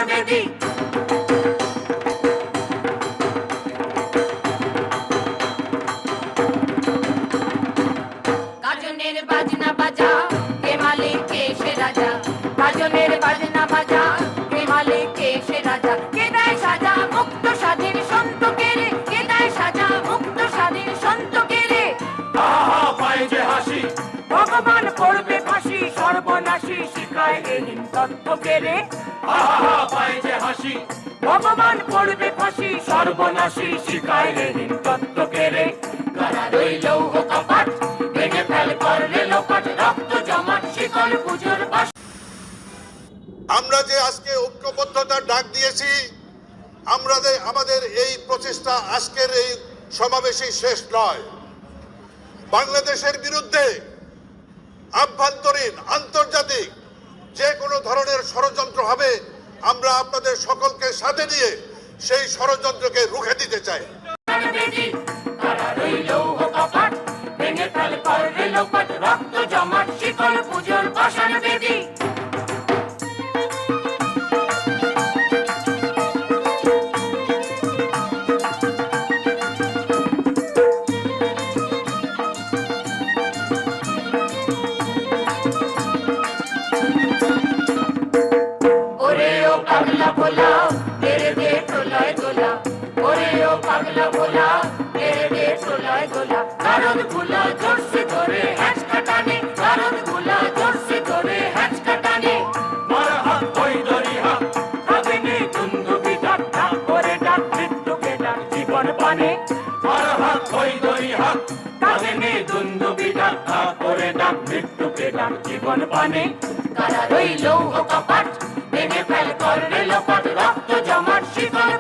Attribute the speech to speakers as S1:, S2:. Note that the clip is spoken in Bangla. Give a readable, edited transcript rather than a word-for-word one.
S1: বেদি। গাজনের বাজনা বাজা, কে মালিক কে সে রাজা। গাজনের বাজনা বাজা, কে মালিক কে সে রাজা। কে দেয় সাজা মুক্ত স্বাধীন সন্তকে রে, কে দেয় সাজা মুক্ত স্বাধীন সন্তকে রে।
S2: আহা পায় যে হাসি,
S1: ভগবান করবে ফাঁসি, সর্বনাশী শিখায় এহীন তত্ত্বকে রে।
S2: আহা পায় যে হাসি,
S1: ভগবান করবে ফাঁসি, সর্বনাশী শিখায় এহীন তত্ত্বকে রে। কারা রইল ও কপাট, ভেঙে ফেল করলে লোপাট, রক্ত জমাট শিকল পুজোর বাস।
S3: আমরা যে আজকে ঐক্যবদ্ধতার ডাক দিয়েছি, আমাদের এই প্রচেষ্টা আজকের এই সমাবেশই শেষ নয়। বাংলাদেশের বিরুদ্ধে আভ্যন্তরীণ আন্তর্জাতিক যে কোনো ধরনের ষড়যন্ত্র হবে, আমরা আপনাদের সকলকে সাথে নিয়ে সেই ষড়যন্ত্রকে রুখে দিতে চাই।
S1: কারা রইল ও কপাট, ভেঙে ফেল করলে লোপাট, রক্ত জমাট শিকল পুজোর পাষাণ বেদি। ওরে ও পাগলা ভোলা, তেরে দে টোলায় দোলা। ওরে ও পাগলা ভোলা, তেরে দে টোলায় দোলা। কারণ ভুলা জোরসে ধরে হ্যাচ কাটানে, কারণ ভুলা জোরসে ধরে হ্যাচ কাটানে।
S2: মার হাত ওই দড়ি হাত,
S1: ভাবিনি দুন্দুবি ডাক, ডাক করে ডাক মৃত্যুকে ডাক জীবন পানে।
S2: মার হাত ওই দড়ি হাত,
S1: ভাবিনি দুন্দুবি ডাক, ডাক করে ডাক মৃত্যুকে ডাক জীবন পানে। কারা রইল ও কপাট, ভেঙে ফেল করলে লোপাট, রক্ত জমাট শিকল